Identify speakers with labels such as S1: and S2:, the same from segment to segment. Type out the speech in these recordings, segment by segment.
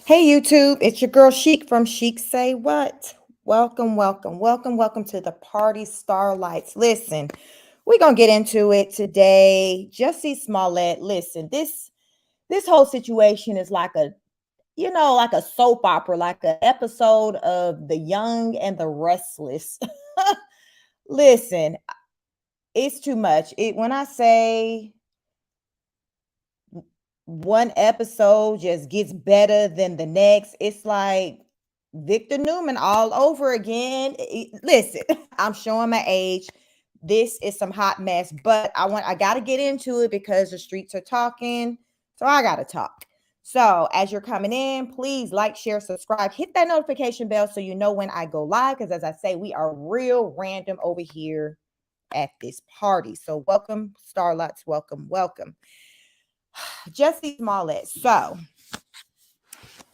S1: Hey YouTube, it's your girl Chic from Chic Say What. Welcome to the party starlights. Listen, we're gonna get into it today. Jussie Smollett. Listen, this whole situation is like like a soap opera, like an episode of The Young and the Restless. Listen, it's too much. It when I say one episode just gets better than the next. It's like Victor Newman all over again. Listen, I'm showing my age. This is some hot mess, but I got to get into it because the streets are talking. So I got to talk. So as you're coming in, please like, share, subscribe, hit that notification bell so you know when I go live. Because as I say, we are real random over here at this party. So welcome, Starlights. Welcome. Jussie Smollett. So,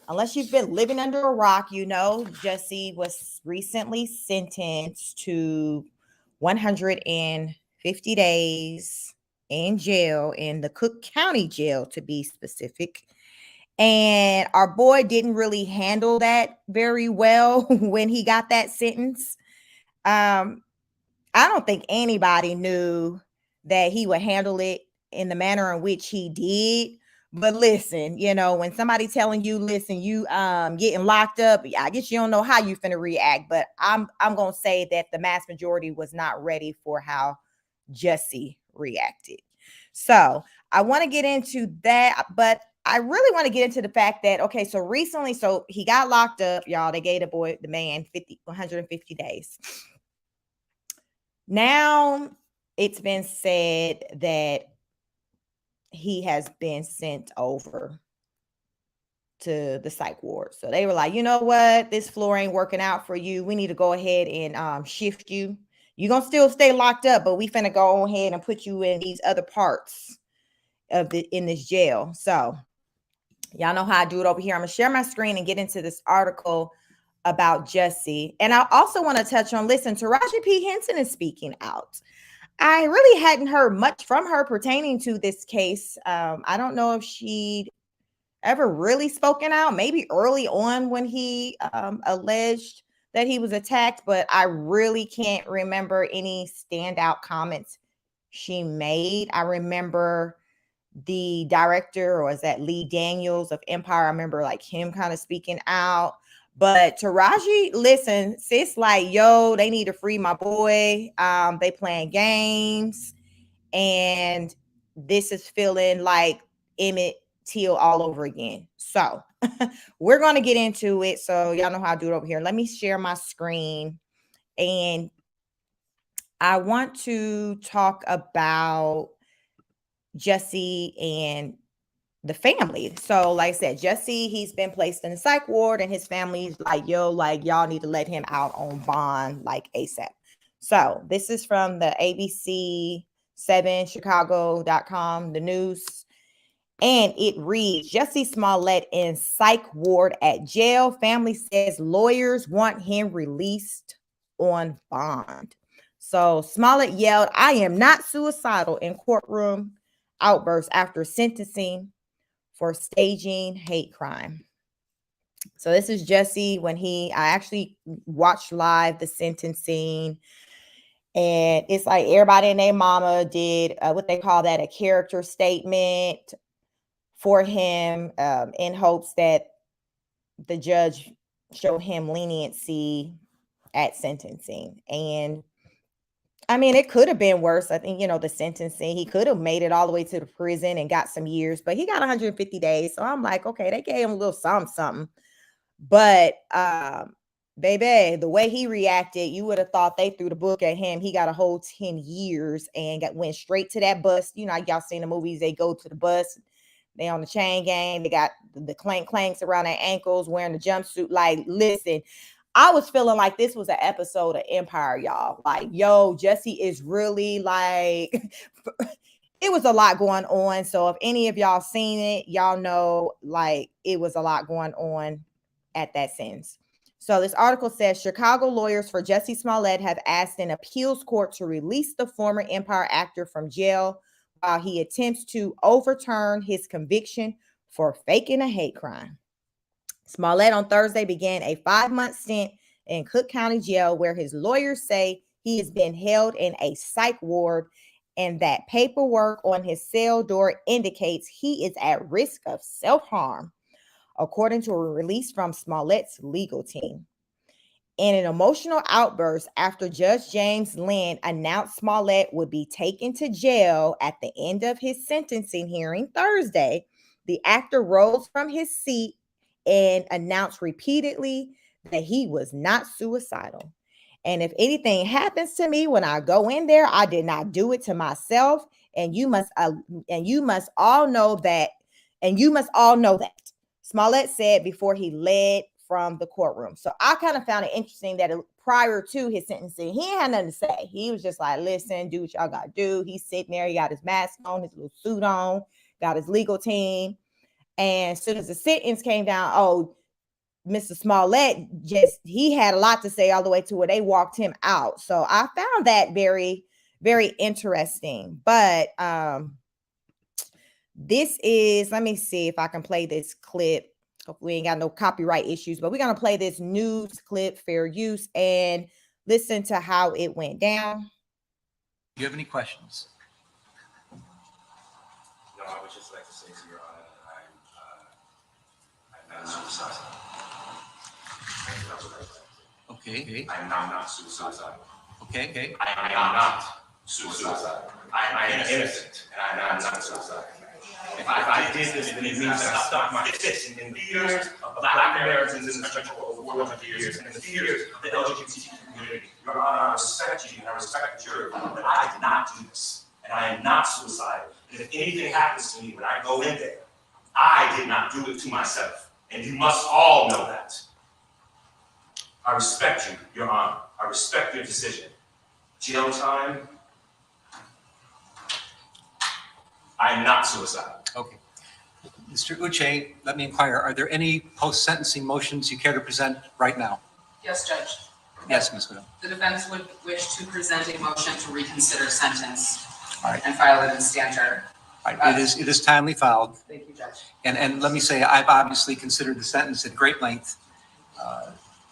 S1: unless you've been living under a rock, Jussie was recently sentenced to 150 days in jail, in the Cook County jail to be specific. And our boy didn't really handle that very well when he got that sentence. Um, I don't think anybody knew that he would handle it in the manner in which he did. But listen, when somebody telling you, listen, you getting locked up, I guess you don't know how you finna react. But I'm gonna say that the mass majority was not ready for how Jussie reacted. So I want to get into that, but I really want to get into the fact that so recently, so he got locked up, y'all. They gave the man 150 days. Now it's been said that he has been sent over to the psych ward. So they were like, you know what? This floor ain't working out for you. We need to go ahead and shift you. You're going to still stay locked up, but we finna go ahead and put you in these other parts in this jail. So y'all know how I do it over here. I'm going to share my screen and get into this article about Jussie. And I also want to touch on, listen, Taraji P. Henson is speaking out. I really hadn't heard much from her pertaining to this case. I don't know if she'd ever really spoken out, maybe early on when he alleged that he was attacked, but I really can't remember any standout comments she made. I remember the director, or is that Lee Daniels of Empire? I remember like him kind of speaking out. But Taraji, listen, sis, like, yo, they need to free my boy. They playing games, and this is feeling like Emmett Till all over again. So we're gonna get into it. So y'all know how I do it over here. Let me share my screen, and I want to talk about Jussie and the family. So, like I said, Jussie, he's been placed in the psych ward, and his family's like, yo, like, y'all need to let him out on bond, like, ASAP. So, this is from the ABC7Chicago.com, the news. And it reads, Jussie Smollett in psych ward at jail. Family says lawyers want him released on bond. So Smollett yelled, I am not suicidal in courtroom outburst after sentencing for staging hate crime. So this is Jussie when I actually watched live the sentencing. And it's like everybody and their mama did what they call that, a character statement for him, in hopes that the judge show him leniency at sentencing. And I mean, it could have been worse. I think, the sentencing, he could have made it all the way to the prison and got some years, but he got 150 days. So I'm like, okay, they gave him a little something. But baby, the way he reacted, you would have thought they threw the book at him. He got a whole 10 years and went straight to that bus. Y'all seen the movies, they go to the bus. They on the chain gang. They got the clanks around their ankles, wearing the jumpsuit. Like, listen, I was feeling like this was an episode of Empire, y'all. Like, yo, Jussie is really like, it was a lot going on. So if any of y'all seen it, y'all know, like, it was a lot going on at that sentence. So this article says Chicago lawyers for Jussie Smollett have asked an appeals court to release the former Empire actor from jail while he attempts to overturn his conviction for faking a hate crime. Smollett on Thursday began a 5-month stint in Cook County Jail, where his lawyers say he has been held in a psych ward and that paperwork on his cell door indicates he is at risk of self-harm, according to a release from Smollett's legal team. In an emotional outburst after Judge James Lynn announced Smollett would be taken to jail at the end of his sentencing hearing Thursday, the actor rose from his seat and announced repeatedly that he was not suicidal. And if anything happens to me when I go in there, I did not do it to myself. And you must all know that. And you must all know that. Smollett said before he led from the courtroom. So I kind of found it interesting that prior to his sentencing, he had nothing to say. He was just like, listen, do what y'all got to do. He's sitting there. He got his mask on, his little suit on, got his legal team. And as soon as the sentence came down, Mr. Smollett he had a lot to say all the way to where they walked him out. So I found that very, very interesting. But this is, let me see if I can play this clip. Hopefully we ain't got no copyright issues, but we're going to play this news clip, fair use, and listen to how it went down.
S2: Do you have any questions?
S3: No, I would just like to say to Your Honor, I'm not suicidal.
S2: Okay.
S3: I'm not suicidal.
S2: Okay.
S3: I am not suicidal. I am innocent, and I am not suicidal. If I did this, then it means that I stuck my fist in the fears of Black Americans in this country for over 400 years, and the fears of the LGBT community. Your Honor, I respect you, and I respect the jury, but I did not do this, and I am not suicidal. And if anything happens to me when I go in there, I did not do it to myself, and you must all know that. I respect you, Your Honor. I respect your decision. Jail time, I am not suicidal.
S2: Okay. Mr. Uche, let me inquire, are there any post-sentencing motions you care to present right now?
S4: Yes, Judge.
S2: Yes, Ms. Widow.
S4: The defense would wish to present a motion to reconsider sentence
S2: All right.
S4: and file it in standard.
S2: All right. It is timely filed.
S4: Thank you, Judge.
S2: And let me say, I've obviously considered the sentence at great length.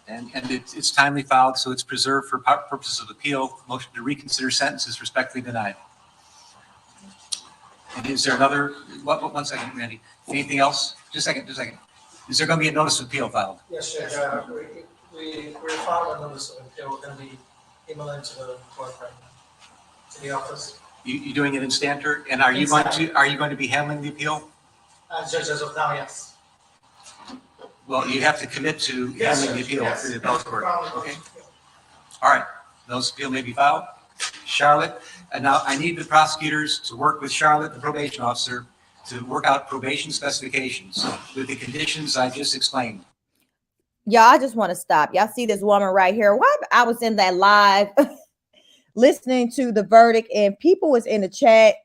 S2: And it's timely filed, so it's preserved for purposes of appeal. Motion to reconsider sentence is respectfully denied. And is there another, one second, Randy. Anything else? Just a second. Is there going to be a notice of appeal filed?
S5: Yes, Judge. We're filing a notice of appeal. We're going to be emailing to the court right now, to the office.
S2: You doing it in standard? And are you going to be handling the appeal?
S5: Judge, as of now, yes.
S2: Well, you have to commit to handling the appeal for the appellate court. Okay.
S5: Yeah.
S2: All right. Notice of appeal may be filed. Charlotte, and now I need the prosecutors to work with Charlotte, the probation officer, to work out probation specifications with the conditions I just explained.
S1: Y'all, I just want to stop. Y'all see this woman right here? What? I was in that live listening to the verdict, and people was in the chat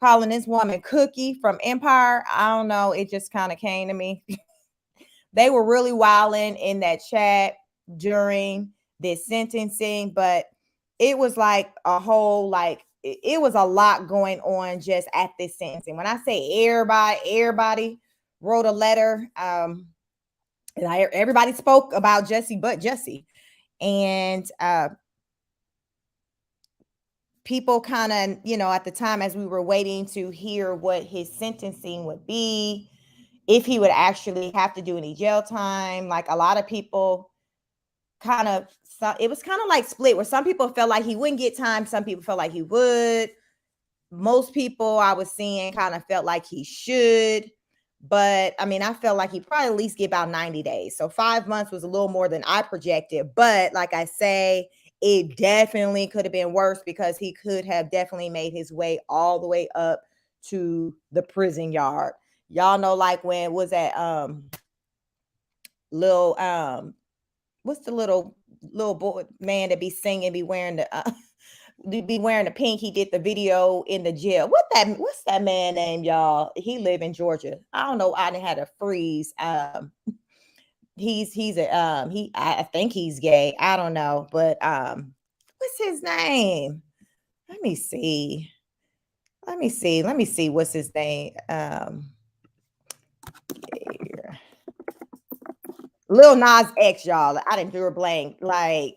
S1: calling this woman Cookie from Empire. I don't know. It just kind of came to me. They were really wilding in that chat during this sentencing, but it was like a whole, it was a lot going on just at this sentencing. When I say everybody wrote a letter, and everybody spoke about Jussie but Jussie. And people kind of, at the time as we were waiting to hear what his sentencing would be, if he would actually have to do any jail time, like a lot of people it was kind of like split, where some people felt like he wouldn't get time. Some people felt like he would. Most people I was seeing kind of felt like he should. But I mean, I felt like he probably at least get about 90 days. So 5 months was a little more than I projected. But like I say, it definitely could have been worse, because he could have definitely made his way all the way up to the prison yard. Y'all know, like when was that what's the little boy man that be singing, be wearing the pink? He did the video in the jail. What's that man name, y'all? He live in Georgia. I don't know. I didn't have to freeze. I think he's gay. I don't know, but what's his name? Let me see. What's his name? Lil Nas X, y'all. I didn't do a blank. Like,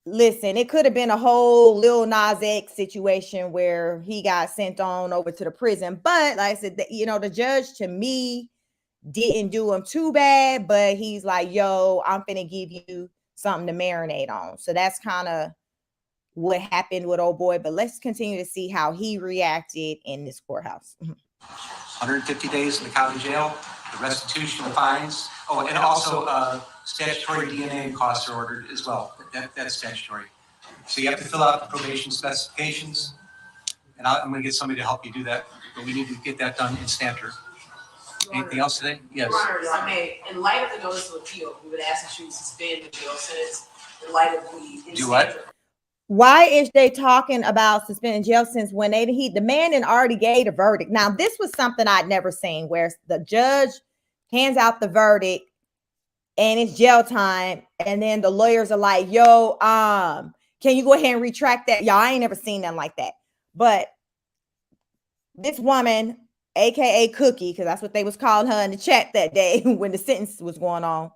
S1: listen, it could have been a whole Lil Nas X situation where he got sent on over to the prison. But like I said, the judge to me didn't do him too bad, but he's like, yo, I'm finna give you something to marinate on. So that's kind of what happened with old boy. But let's continue to see how he reacted in this courthouse.
S2: 150 days in the county jail, the restitution of fines. Oh, and also statutory DNA costs are ordered as well. That's statutory. So you have to fill out the probation specifications, and I'm going to get somebody to help you do that, but we need to get that done in Stanter. Anything else today? Yes.
S4: Your Honor, if I may, in light of the notice of appeal, we would ask that you suspend the jail sentence in light of the.
S2: Do what?
S1: Why is they talking about suspending jail sentence when the man had already gave a verdict? Now, this was something I'd never seen, where the judge hands out the verdict and it's jail time, and then the lawyers are like, yo, can you go ahead and retract that? Y'all, I ain't never seen nothing like that. But this woman, aka Cookie, because that's what they was calling her in the chat that day when the sentence was going on,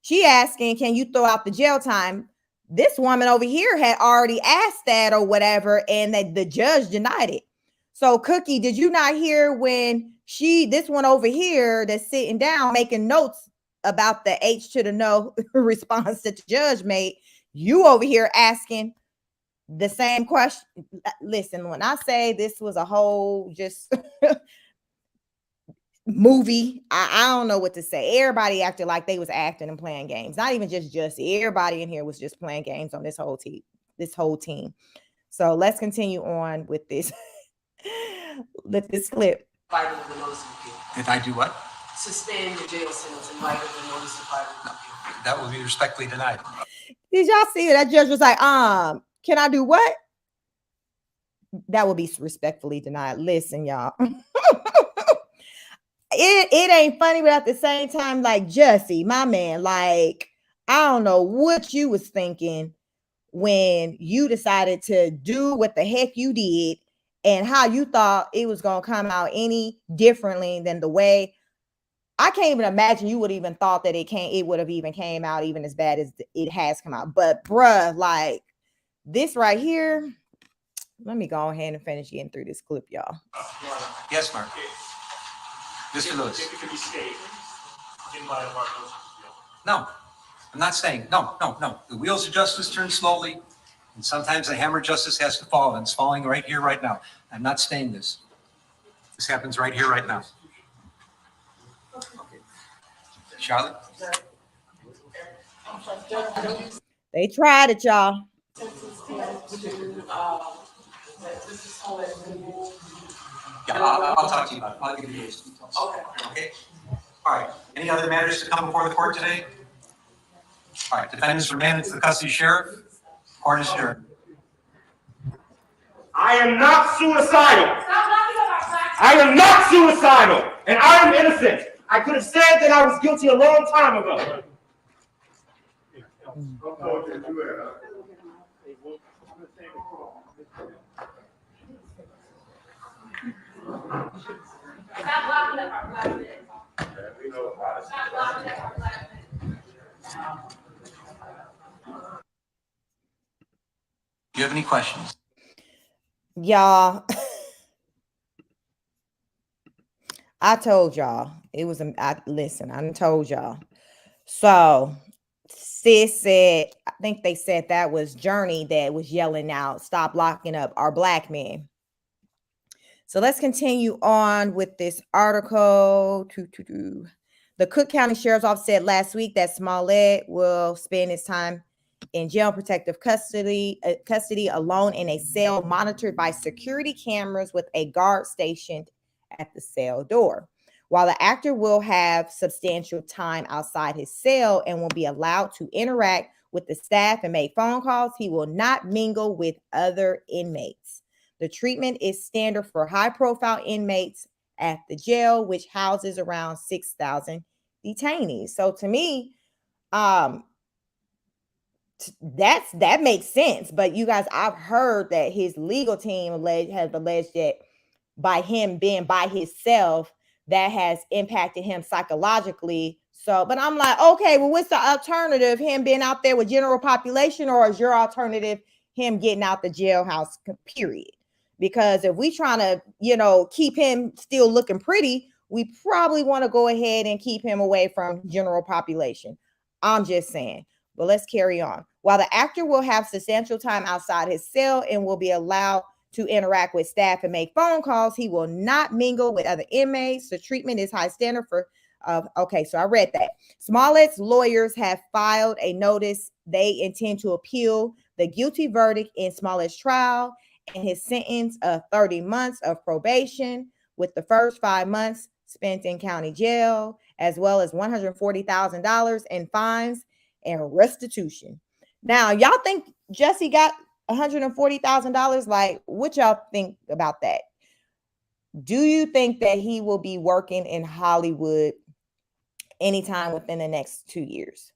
S1: she asking, can you throw out the jail time? This woman over here had already asked that or whatever, and that the judge denied it. So Cookie, did you not hear when this one over here that's sitting down making notes about the H to the no response that the judge made, you over here asking the same question? Listen, when I say this was a whole just movie, I don't know what to say. Everybody acted like they was acting and playing games. Not even just Jussie. Everybody in here was just playing games on this whole team. So let's continue on with this with this clip.
S2: If I do what?
S4: Suspend the jail sentence in light of the notice of filing of appeal.
S2: That will be respectfully denied.
S1: Did y'all see that judge was like, can I do what? That will be respectfully denied. Listen, y'all. It ain't funny, but at the same time, like, Jussie, my man, like, I don't know what you was thinking when you decided to do what the heck you did and how you thought it was going to come out any differently than the way. I can't even imagine you would even thought that it would have even came out even as bad as it has come out. But bruh, like this right here, let me go ahead and finish getting through this clip, y'all.
S2: Yes, Mark. Mr. Lewis.
S3: It could be stayed in light of our notice of appeal.
S2: No, I'm not saying, no. The wheels of justice turn slowly, and sometimes the hammer of justice has to fall, and it's falling right here, right now. I'm not saying this. This happens right here, right now. Charlotte?
S1: They tried it, y'all.
S2: Yeah, I'll talk to you about it. I'll give you those details. Okay. All right. Any other matters to come before the court today? All right. Defendants remanded to the custody sheriff. Court is adjourned.
S3: I am not suicidal. I am not suicidal, and I am innocent. I could have said that I was guilty a long time ago.
S2: Do you have any questions?
S1: Y'all, I told y'all it was listen, I done told y'all. So sis said, I think they said that was Journey that was yelling out, stop locking up our black men. So let's continue on with this article. The Cook County Sheriff's Office said last week that Smollett will spend his time in jail protective custody alone in a cell monitored by security cameras with a guard stationed at the cell door. While the actor will have substantial time outside his cell and will be allowed to interact with the staff and make phone calls, he will not mingle with other inmates. The treatment is standard for high-profile inmates at the jail, which houses around 6,000 detainees. So to me, that makes sense. But you guys, I've heard that his legal team has alleged that by him being by himself, that has impacted him psychologically. So, but I'm like, okay, well, what's the alternative? Him being out there with general population, or is your alternative him getting out the jailhouse, period? Because if we trying to, keep him still looking pretty, we probably want to go ahead and keep him away from general population. I'm just saying. But let's carry on. While the actor will have substantial time outside his cell and will be allowed to interact with staff and make phone calls, he will not mingle with other inmates. The treatment is high standard for okay, so I read that. Smollett's lawyers have filed a notice. They intend to appeal the guilty verdict in Smollett's trial and his sentence of 30 months of probation, with the first 5 months spent in county jail, as well as $140,000 in fines and restitution. Now, y'all think Jussie got $140,000? Like, what y'all think about that? Do you think that he will be working in Hollywood anytime within the next 2 years?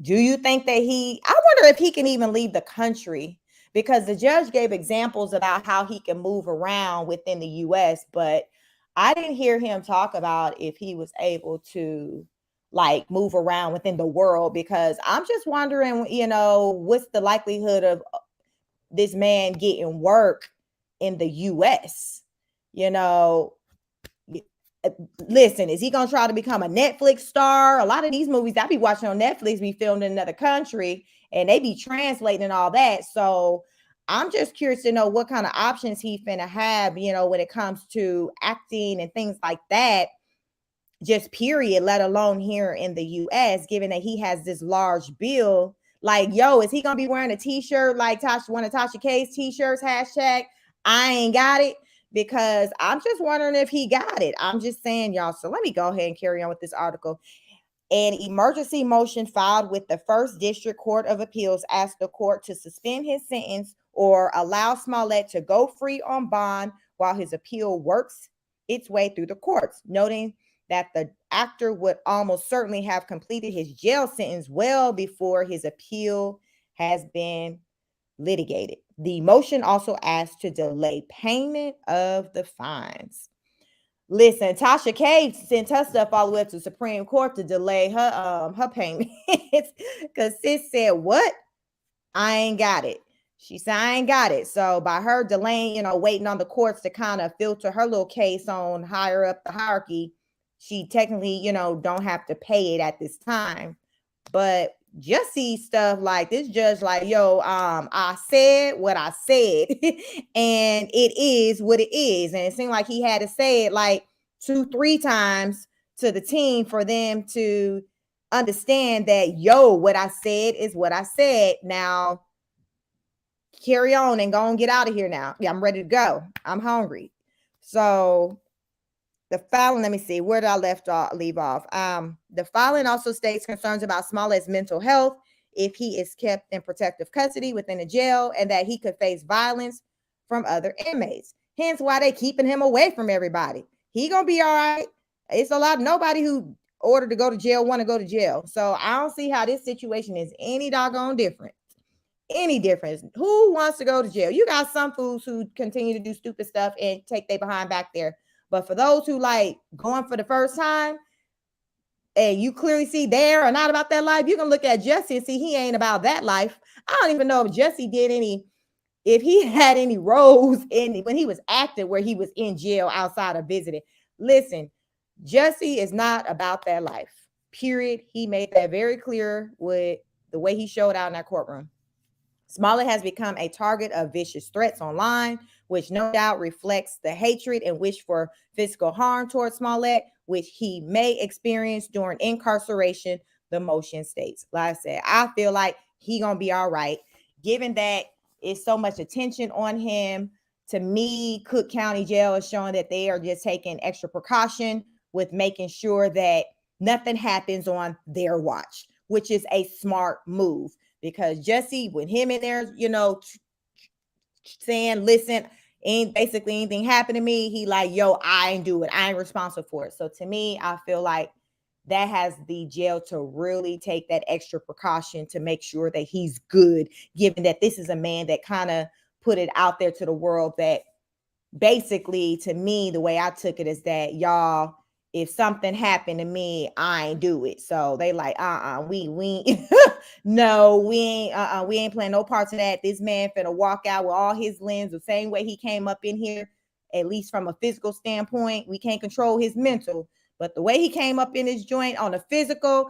S1: Do you think that I wonder if he can even leave the country, because the judge gave examples about how he can move around within the US, but I didn't hear him talk about if he was able to like move around within the world, because I'm just wondering, what's the likelihood of this man getting work in the US? Listen, is he gonna try to become a Netflix star? A lot of these movies I be watching on Netflix be filmed in another country and they be translating and all that. So I'm just curious to know what kind of options he finna have, when it comes to acting and things like that, just period, let alone here in the US, given that he has this large bill. Like, yo, is he gonna be wearing a t-shirt like one of Tasha K's t-shirts, hashtag I ain't got it? Because I'm just wondering if he got it. I'm just saying, y'all. So let me go ahead and carry on with this article. An emergency motion filed with the First District Court of Appeals asked the court to suspend his sentence or allow Smollett to go free on bond while his appeal works its way through the courts, noting that the actor would almost certainly have completed his jail sentence well before his appeal has been litigated. The motion also asked to delay payment of the fines. Listen, Tasha K sent her stuff all the way up to the Supreme Court to delay her payment, because sis said, what? I ain't got it. She said, I ain't got it. So by her delaying, waiting on the courts to kind of filter her little case on higher up the hierarchy, she technically, don't have to pay it at this time. But Jussie stuff, like this judge, like, yo, I said what I said, and it is what it is. And it seemed like he had to say it like 2-3 times to the team for them to understand that, yo, what I said is what I said. Now, carry on and go and get out of here now. Yeah, I'm ready to go. I'm hungry. So the filing, let me see, where did I leave off? The filing also states concerns about Smollett's mental health if he is kept in protective custody within the jail, and that he could face violence from other inmates. Hence why they keeping him away from everybody. He gonna be all right. It's nobody who ordered to go to jail want to go to jail. So I don't see how this situation is any doggone different. Any difference. Who wants to go to jail? You got some fools who continue to do stupid stuff and take their behind back there. But for those who like going for the first time, and you clearly see they are not about that life, you can look at Jussie and see he ain't about that life. I don't even know if Jussie if he had any roles when he was acting where he was in jail outside of visiting. Listen, Jussie is not about that life. Period. He made that very clear with the way he showed out in that courtroom. Smollett has become a target of vicious threats online, which no doubt reflects the hatred and wish for physical harm towards Smollett, which he may experience during incarceration, the motion states. Like I said, I feel like he gonna be all right, given that it's so much attention on him. To me, Cook County Jail is showing that they are just taking extra precaution with making sure that nothing happens on their watch, which is a smart move. Because Jussie, when him in there, saying, listen, ain't basically anything happened to me, he like, yo, I ain't do it. I ain't responsible for it. So to me, I feel like that has the jail to really take that extra precaution to make sure that he's good, given that this is a man that kind of put it out there to the world that basically, to me, the way I took it is that, y'all, if something happened to me, I ain't do it. So they like, we no, we ain't playing no parts of that. This man finna walk out with all his limbs the same way he came up in here, at least from a physical standpoint. We can't control his mental, but the way he came up in his joint on the physical,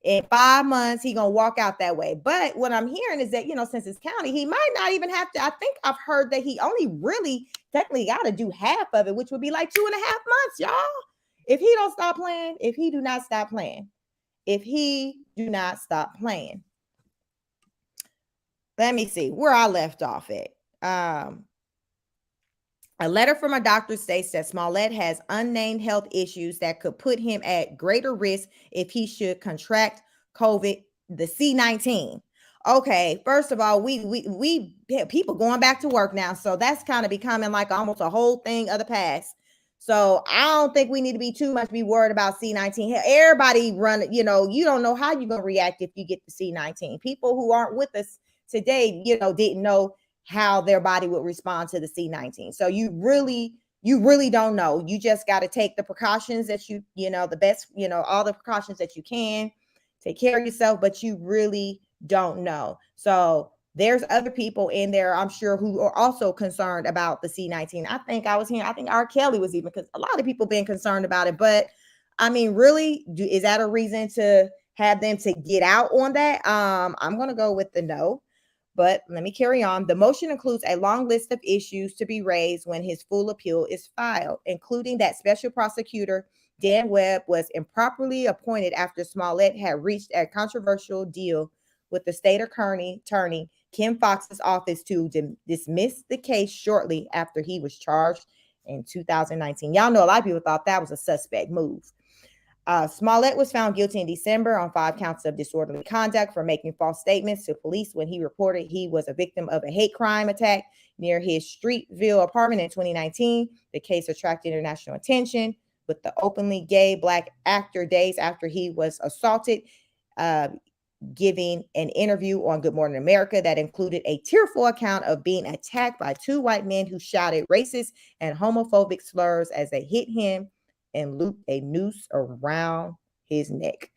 S1: in 5 months, he gonna walk out that way. But what I'm hearing is that, since it's county, he might not even have to. I think I've heard that he only really technically got to do half of it, which would be like 2.5 months, y'all. If he don't stop playing, if he do not stop playing, let me see where I left off at. A letter from a doctor states that Smollett has unnamed health issues that could put him at greater risk if he should contract COVID, the C-19. Okay, first of all, we have people going back to work now, so that's kind of becoming like almost a whole thing of the past. So I don't think we need to be too much worried about C-19. Everybody run, you don't know how you're gonna react if you get the C-19. People who aren't with us today, didn't know how their body would respond to the C-19. So you really don't know. You just got to take the precautions that the best, all the precautions that you can. Take care of yourself, but you really don't know. So there's other people in there, I'm sure, who are also concerned about the C-19. I think R. Kelly was even, because a lot of people been concerned about it. But I mean, really, is that a reason to have them to get out on that? I'm going to go with the no. But let me carry on. The motion includes a long list of issues to be raised when his full appeal is filed, including that special prosecutor Dan Webb was improperly appointed after Smollett had reached a controversial deal with the state attorney Kim Foxx's office to dismiss the case shortly after he was charged in 2019. Y'all know a lot of people thought that was a suspect move. Smollett was found guilty in December on 5 counts of disorderly conduct for making false statements to police when he reported he was a victim of a hate crime attack near his Streetville apartment in 2019. The case attracted international attention, with the openly gay Black actor days after he was assaulted, giving an interview on Good Morning America that included a tearful account of being attacked by 2 white men who shouted racist and homophobic slurs as they hit him and looped a noose around his neck.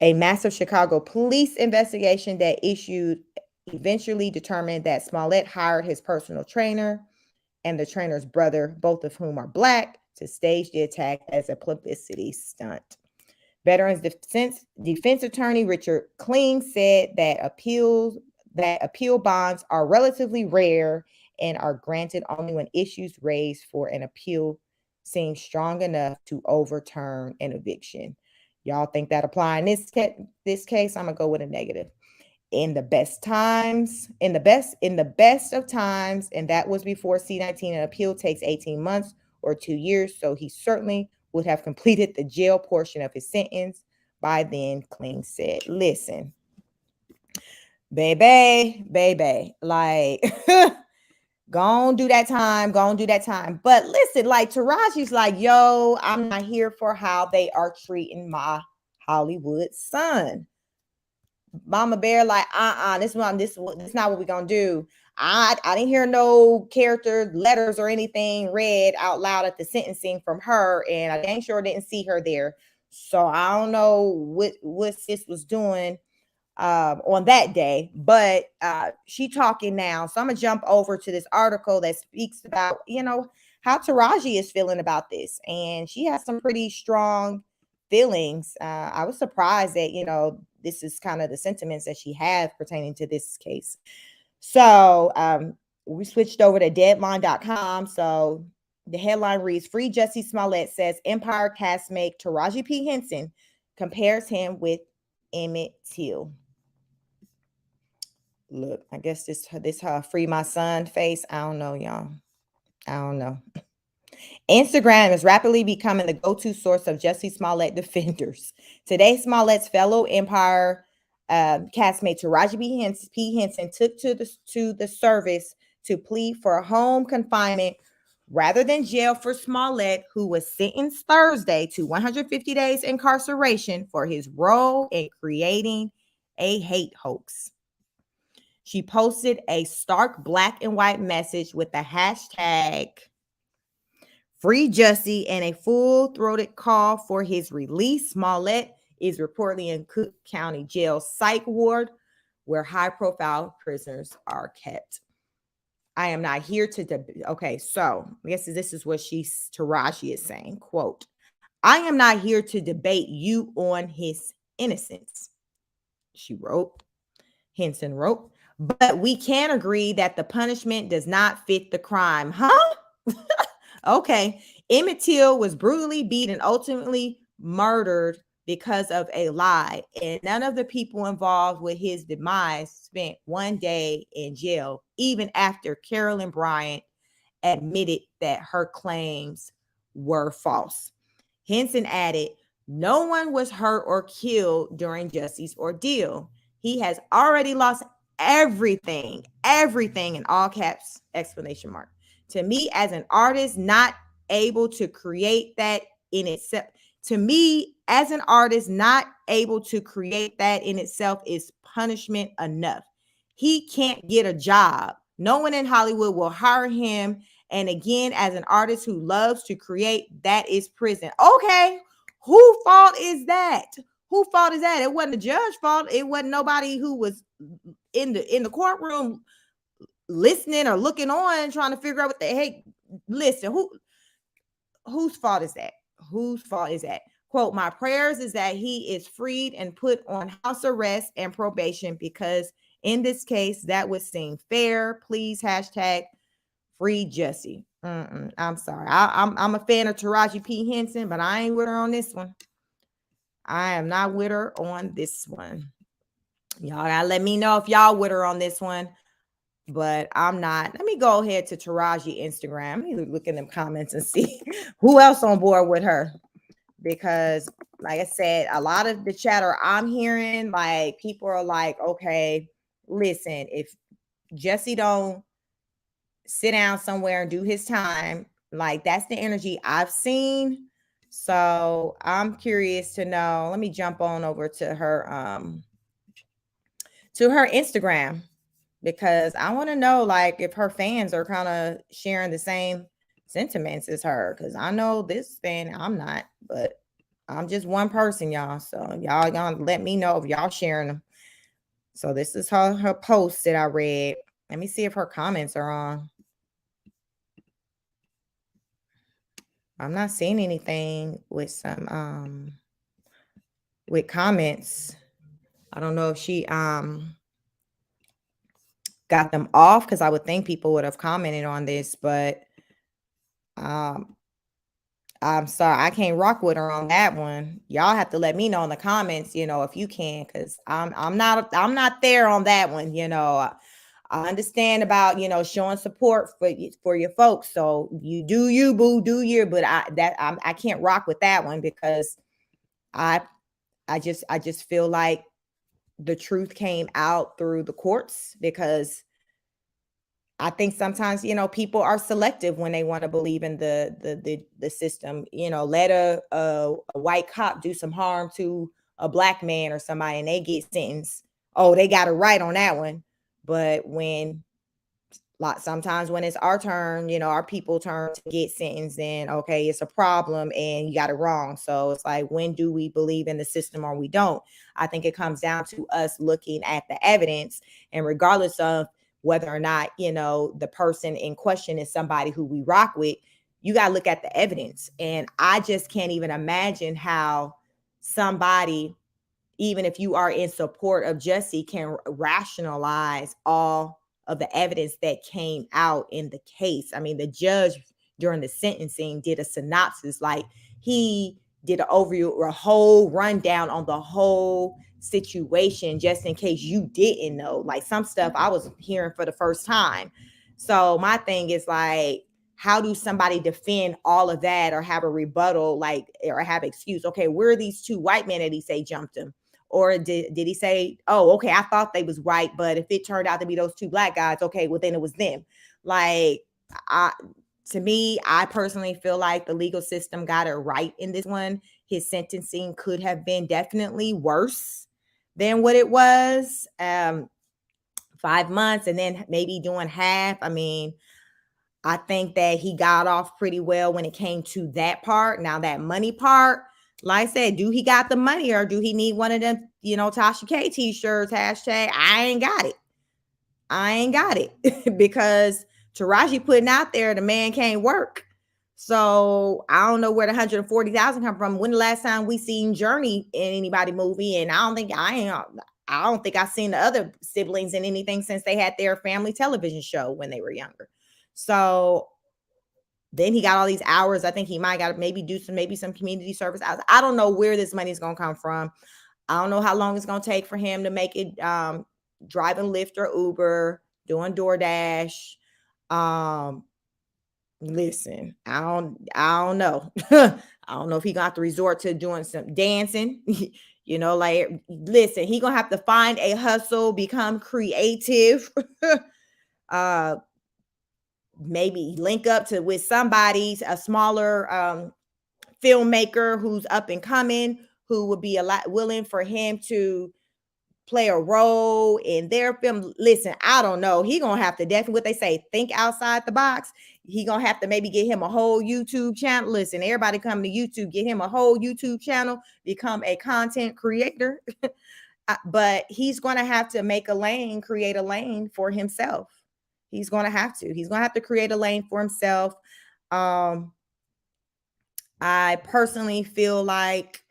S1: A massive Chicago police investigation that issued eventually determined that Smollett hired his personal trainer and the trainer's brother, both of whom are Black, to stage the attack as a publicity stunt. Veterans defense attorney Richard Kling said that appeal bonds are relatively rare and are granted only when issues raised for an appeal seem strong enough to overturn an eviction. Y'all think that apply in this case? I'm gonna go with a negative. In the best of times, and that was before C-19, an appeal takes 18 months or 2 years, so he certainly would have completed the jail portion of his sentence by then, Kling said. Listen, baby, like go on, do that time. But listen, like Taraji's like, yo, I'm not here for how they are treating my Hollywood son. Mama Bear, like, this is not what we're gonna do. I didn't hear no character letters or anything read out loud at the sentencing from her, and I dang sure didn't see her there. So I don't know what sis was doing on that day, but she talking now. So I'm gonna jump over to this article that speaks about, how Taraji is feeling about this, and she has some pretty strong feelings. I was surprised that, this is kind of the sentiments that she has pertaining to this case. So we switched over to deadline.com. So the headline reads, Free Jussie Smollett, says Empire castmate Taraji P. Henson compares him with Emmett Till. Look, I guess this free my son face. I don't know, y'all. I don't know. Instagram is rapidly becoming the go-to source of Jussie Smollett defenders. Today, Smollett's fellow Empire castmate Taraji P. Henson took to the service to plead for home confinement rather than jail for Smollett, who was sentenced Thursday to 150 days incarceration for his role in creating a hate hoax. She posted a stark black and white message with the hashtag Free Jussie and a full-throated call for his release. Smollett is reportedly in Cook County Jail Psych ward, where high-profile prisoners are kept. I am not here to debate. Okay, so I guess this is what Taraji is saying. Quote, I am not here to debate you on his innocence, she wrote. Henson wrote, but we can agree that the punishment does not fit the crime. Huh? Okay. Emmett Till was brutally beat and ultimately murdered because of a lie. And none of the people involved with his demise spent one day in jail, even after Carolyn Bryant admitted that her claims were false. Henson added, no one was hurt or killed during Jussie's ordeal. He has already lost everything in all caps, exclamation mark. To me, as an artist, not able to create that in itself, is punishment enough. He can't get a job. No one in Hollywood will hire him. And again, as an artist who loves to create, that is prison. Okay, whose fault is that? Whose fault is that? It wasn't the judge's fault. It wasn't nobody who was in the courtroom listening or looking on trying to figure out what the heck. Listen, whose fault is that? Whose fault is that? Quote, my prayers is that he is freed and put on house arrest and probation, because in this case, that would seem fair. Please hashtag free Jussie. I'm sorry. I'm a fan of Taraji P. Henson, but I ain't with her on this one. I am not with her on this one. Y'all gotta let me know if y'all with her on this one, but I'm not. Let me go ahead to Taraji Instagram. Let me look in them comments and see who else on board with her. Because like I said, a lot of the chatter I'm hearing, like people are like, okay, listen, if Jussie don't sit down somewhere and do his time, like that's the energy I've seen. So I'm curious to know. Let me jump on over to her Instagram, because I want to know like if her fans are kind of sharing the same sentiments as her, because I know this fan, I'm not, but I'm just one person, y'all. So y'all gonna let me know if y'all sharing them. So this is her post that I read. Let me see if her comments are on. I'm not seeing anything with some with comments. I don't know if she got them off, because I would think people would have commented on this, but I'm sorry, I can't rock with her on that one. Y'all have to let me know in the comments, if you can, because I'm not there on that one. I understand about showing support for your folks. So you do you, boo, do you? But I can't rock with that one, because I just feel like the truth came out through the courts, because I think sometimes people are selective when they want to believe in the system. Let a white cop do some harm to a black man or somebody and they get sentenced. Oh, they got it right on that one. But sometimes when it's our turn, our people turn to get sentenced, and okay, it's a problem and you got it wrong. So it's like, when do we believe in the system or we don't? I think it comes down to us looking at the evidence, and regardless of whether or not, the person in question is somebody who we rock with, you got to look at the evidence. And I just can't even imagine how somebody, even if you are in support of Jussie, can rationalize all of the evidence that came out in the case. I mean, the judge during the sentencing did a synopsis, like he did a whole rundown on the whole situation, just in case you didn't know. Like some stuff I was hearing for the first time. So my thing is like, how do somebody defend all of that or have a rebuttal, or have excuse? Okay, where are these two white men that he say jumped him? Or did he say, oh, okay, I thought they was white, but if it turned out to be those two black guys, okay, well, then it was them. Like, to me, I personally feel like the legal system got it right in this one. His sentencing could have been definitely worse than what it was. 5 months and then maybe doing half. I mean, I think that he got off pretty well when it came to that part. Now that money part, like I said, do he got the money or do he need one of them, Tasha K t-shirts, hashtag, I ain't got it. I ain't got it because Taraji putting out there, the man can't work. So I don't know where the 140,000 come from. When the last time we seen Journey in anybody movie? And I don't think I've seen the other siblings in anything since they had their family television show when they were younger. So then he got all these hours. I think he might got to maybe do some community service hours. I don't know where this money is going to come from. I don't know how long it's going to take for him to make it driving Lyft or Uber, doing DoorDash. Listen, I don't know. I don't know if he got to resort to doing some dancing. Listen, he gonna have to find a hustle, become creative. Maybe link up with somebody, a smaller filmmaker who's up and coming, who would be a lot willing for him to play a role in their film. Listen, I don't know. He gonna have to definitely, what they say, think outside the box. He gonna have to maybe get him a whole YouTube channel. Listen, everybody coming to YouTube, get him a whole YouTube channel, become a content creator. But he's gonna have to create a lane for himself. He's gonna have to create a lane for himself. I personally feel like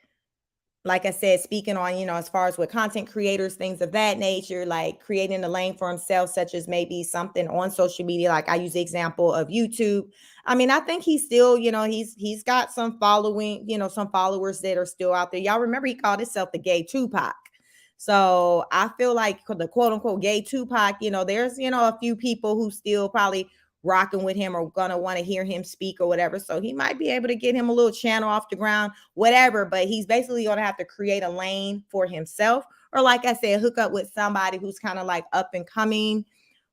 S1: I said, speaking on, as far as with content creators, things of that nature, like creating a lane for himself, such as maybe something on social media. Like I use the example of YouTube. I mean, I think he's still, he's got some following, some followers that are still out there. Y'all remember he called himself the gay Tupac. So I feel like the quote unquote gay Tupac, there's, a few people who still probably rocking with him or gonna want to hear him speak or whatever. So he might be able to get him a little channel off the ground, whatever, but he's basically gonna have to create a lane for himself, or like I said, hook up with somebody who's kind of like up and coming,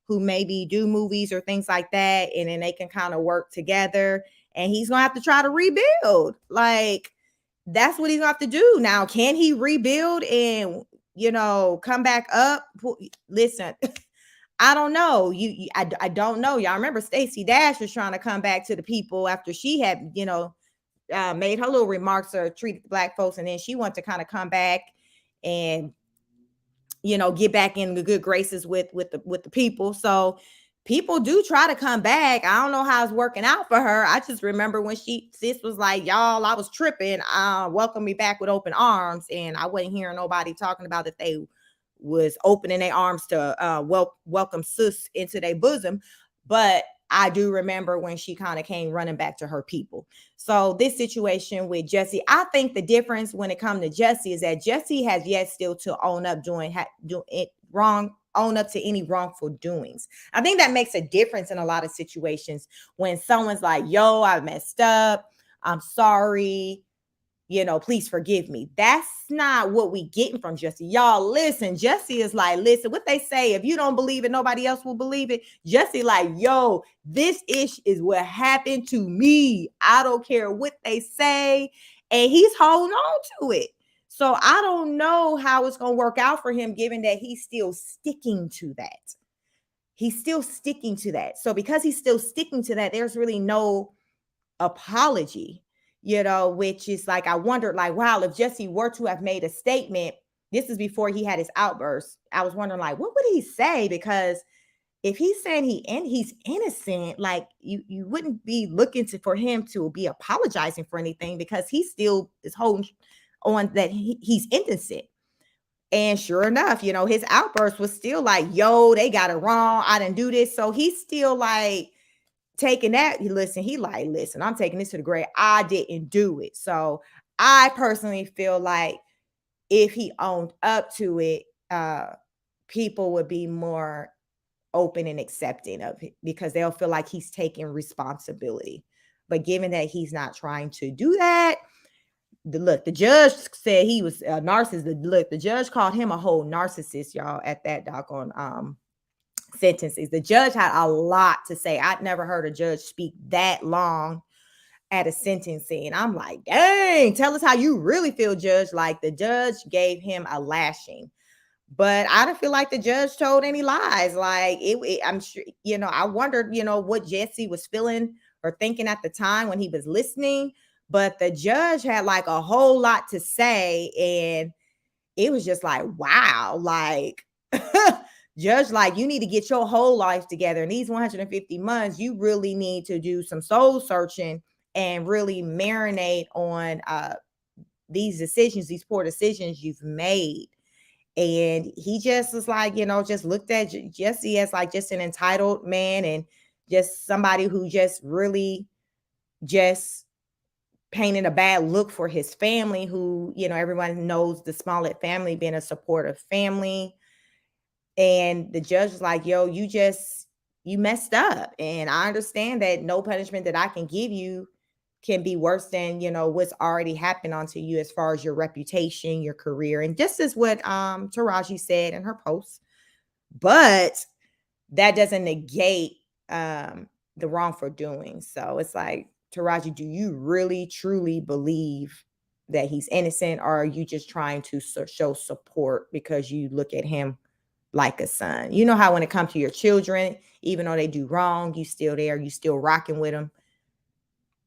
S1: who maybe do movies or things like that, and then they can kind of work together. And he's gonna have to try to rebuild. Like that's what he's gonna have to do. Now, can he rebuild and come back up? Listen, I don't know. I don't know. Y'all remember Stacey Dash was trying to come back to the people after she had, made her little remarks or treated Black folks, and then she wanted to kind of come back and, get back in the good graces with the people. So people do try to come back. I don't know how it's working out for her. I just remember when sis was like, y'all, I was tripping. Welcome me back with open arms, and I wasn't hearing nobody talking about that they was opening their arms to welcome sis into their bosom. But I do remember when she kind of came running back to her people. So this situation with Jussie, I think the difference when it comes to Jussie is that Jussie has yet still to own up own up to any wrongful doings. I think that makes a difference in a lot of situations when someone's like, yo, I messed up, I'm sorry, please forgive me. That's not what we getting from Jussie. Y'all, listen, Jussie is like, listen, what they say, if you don't believe it, nobody else will believe it. Jussie like, yo, this ish is what happened to me. I don't care what they say. And he's holding on to it. So I don't know how it's going to work out for him, given that he's still sticking to that. So because he's still sticking to that, there's really no apology. Which is like, I wondered, like, wow, if Jussie were to have made a statement, this is before he had his outburst, I was wondering, like, what would he say? Because if he's saying he's innocent, like, you wouldn't be looking for him to be apologizing for anything, because he still is holding on that he's innocent. And sure enough, his outburst was still like, yo, they got it wrong, I didn't do this. So he's still like, taking that, listen, I'm taking this to the grave. I didn't do it. So I personally feel like if he owned up to it, people would be more open and accepting of it, because they'll feel like he's taking responsibility. But given that he's not trying to do that, the judge said he was a narcissist. The judge called him a whole narcissist, y'all, at that doggone sentences. The judge had a lot to say. I'd never heard a judge speak that long at a sentencing. And I'm like, dang, tell us how you really feel, judge. Like, the judge gave him a lashing. But I don't feel like the judge told any lies. Like I'm sure, I wondered, what Jussie was feeling or thinking at the time when he was listening. But the judge had like a whole lot to say. And it was just like, wow, like, judge, like, you need to get your whole life together. In these 150 months, you really need to do some soul searching and really marinate on these decisions, these poor decisions you've made. And he just was like, just looked at Jussie as like just an entitled man and just somebody who just really just painted a bad look for his family, who, everyone knows the Smollett family being a supportive family. And the judge was like, yo, you messed up. And I understand that no punishment that I can give you can be worse than, what's already happened onto you as far as your reputation, your career. And just as what Taraji said in her post. But that doesn't negate the wrongful doing. So it's like, Taraji, do you really truly believe that he's innocent, or are you just trying to show support because you look at him like a son? You know how when it comes to your children, even though they do wrong, you still there, you still rocking with them.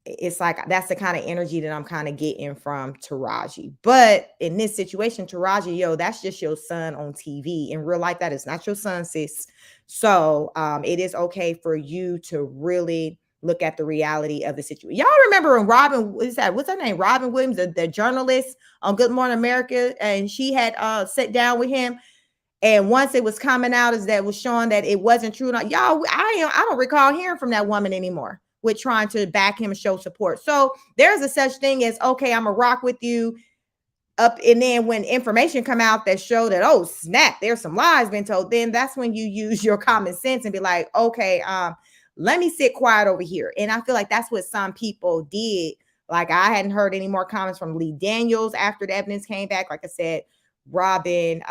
S1: It's like that's the kind of energy that I'm kind of getting from Taraji. But in this situation, Taraji, yo, that's just your son on TV. In real life, that is not your son, sis. So it is okay for you to really look at the reality of the situation. Y'all remember when what's her name? Robin Williams, the journalist on Good Morning America, and she had sat down with him. And once it was coming out as that was showing that it wasn't true, y'all, I don't recall hearing from that woman anymore with trying to back him and show support. So there's a such thing as, okay, I'm a rock with you up. And then when information come out that show that, oh snap, there's some lies being told, then that's when you use your common sense and be like, okay, let me sit quiet over here. And I feel like that's what some people did. Like I hadn't heard any more comments from Lee Daniels after the evidence came back. Like I said, Robin,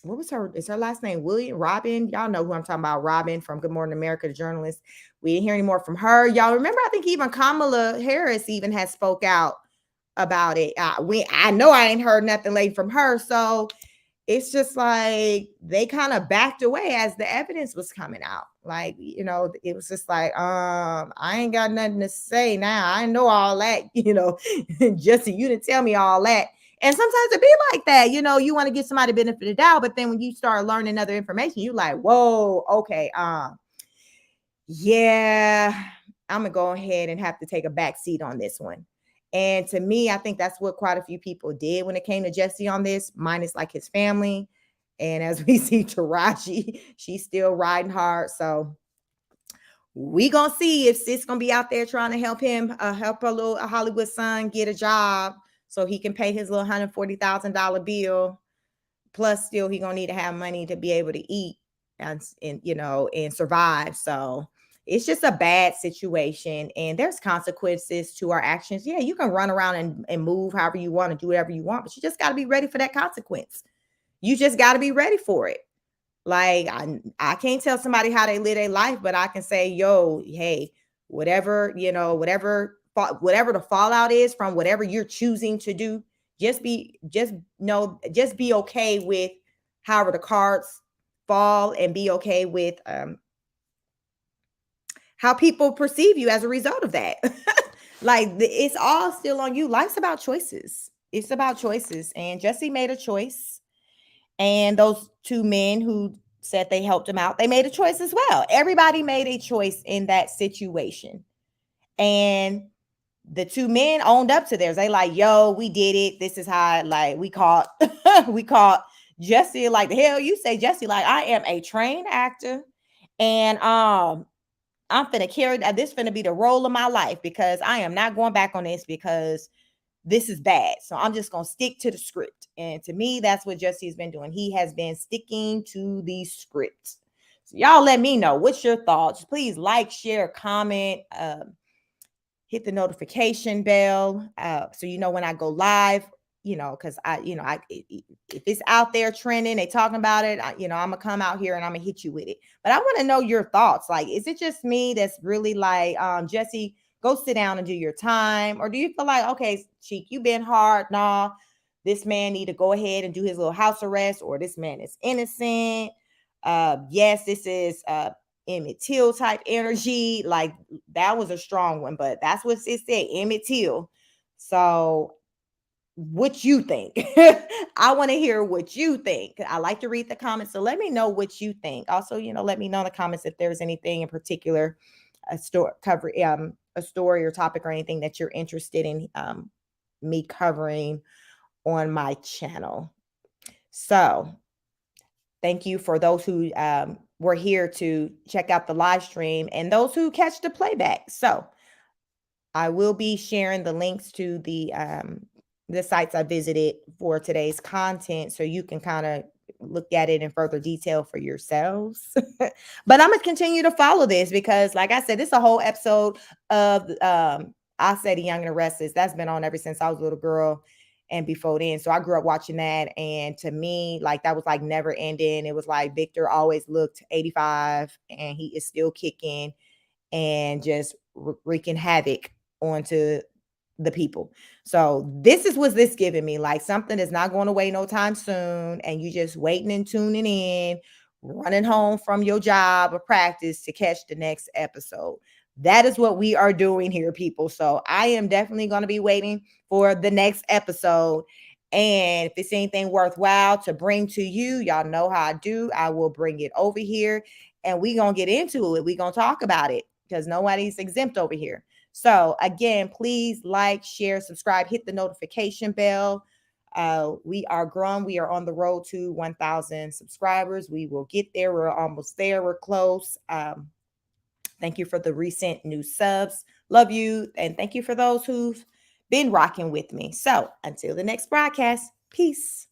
S1: what was is her last name William? Robin, y'all know who I'm talking about. Robin from Good Morning America, the journalist. We didn't hear any more from her. Y'all remember, I think even Kamala Harris even has spoke out about it. I know I ain't heard nothing late from her. So it's just like they kind of backed away as the evidence was coming out. Like, it was just like, I ain't got nothing to say now. I know all that, Jussie, you didn't tell me all that. And sometimes it be like that, you want to give somebody the benefit of the doubt, but then when you start learning other information, you're like, whoa, okay, yeah, I'm gonna go ahead and have to take a back seat on this one. And to me, I think that's what quite a few people did when it came to Jussie on this, minus like his family. And as we see Taraji, she's still riding hard. So we gonna see if sis gonna be out there trying to help him, help her little Hollywood son get a job, so he can pay his little $140,000 bill. Plus, still he gonna need to have money to be able to eat and survive. So it's just a bad situation, and there's consequences to our actions. Yeah, you can run around and move however you want and do whatever you want, but you just got to be ready for that consequence. You just got to be ready for it. Like I can't tell somebody how they live their life, but I can say, yo, hey, whatever the fallout is from whatever you're choosing to do, just be okay with however the cards fall, and be okay with how people perceive you as a result of that. Like it's all still on you. Life's about choices. It's about choices. And Jussie made a choice. And those two men who said they helped him out, they made a choice as well. Everybody made a choice in that situation. And the two men owned up to theirs. They like, yo, we did it. This is how, like, we caught Jussie. Like, the hell you say, Jussie, like, I am a trained actor, and I'm finna carry that. This finna be the role of my life, because I am not going back on this, because this is bad. So I'm just gonna stick to the script. And to me, that's what Jussie's been doing. He has been sticking to the script. So y'all let me know, what's your thoughts? Please like, share, comment, hit the notification bell, so you know when I go live, because if it's out there trending, they talking about it, I'm gonna come out here and I'm gonna hit you with it. But I want to know your thoughts. Like, is it just me that's really like, Jussie, go sit down and do your time? Or do you feel like, okay, Cheek, you been hard? Nah, this man need to go ahead and do his little house arrest, or this man is innocent. Yes, this is Emmett Till type energy. Like that was a strong one, but that's what it said, Emmett Till. So what you think? I want to hear what you think. I like to read the comments, so let me know what you think. Also, let me know in the comments if there's anything in particular, a story or topic or anything that you're interested in me covering on my channel. So thank you for those who were here to check out the live stream and those who catch the playback. So I will be sharing the links to the sites I visited for today's content, so you can kind of look at it in further detail for yourselves. But I'm gonna continue to follow this because, like I said, this is a whole episode of I Say the Young and the Restless. That's been on ever since I was a little girl and before then. So I grew up watching that, and to me, like that was like never ending. It was like Victor always looked 85, and he is still kicking and just wreaking havoc onto the people. So this is what's this giving me, like something that's not going away no time soon, and you just waiting and tuning in, running home from your job or practice to catch the next episode. That is what we are doing here, people. So I am definitely going to be waiting for the next episode. And if it's anything worthwhile to bring to you, y'all know how I do. I will bring it over here and we're going to get into it. We're going to talk about it because nobody's exempt over here. So again, please like, share, subscribe, hit the notification bell. We are growing. We are on the road to 1,000 subscribers. We will get there. We're almost there. We're close. Thank you for the recent new subs. Love you. And thank you for those who've been rocking with me. So until the next broadcast, peace.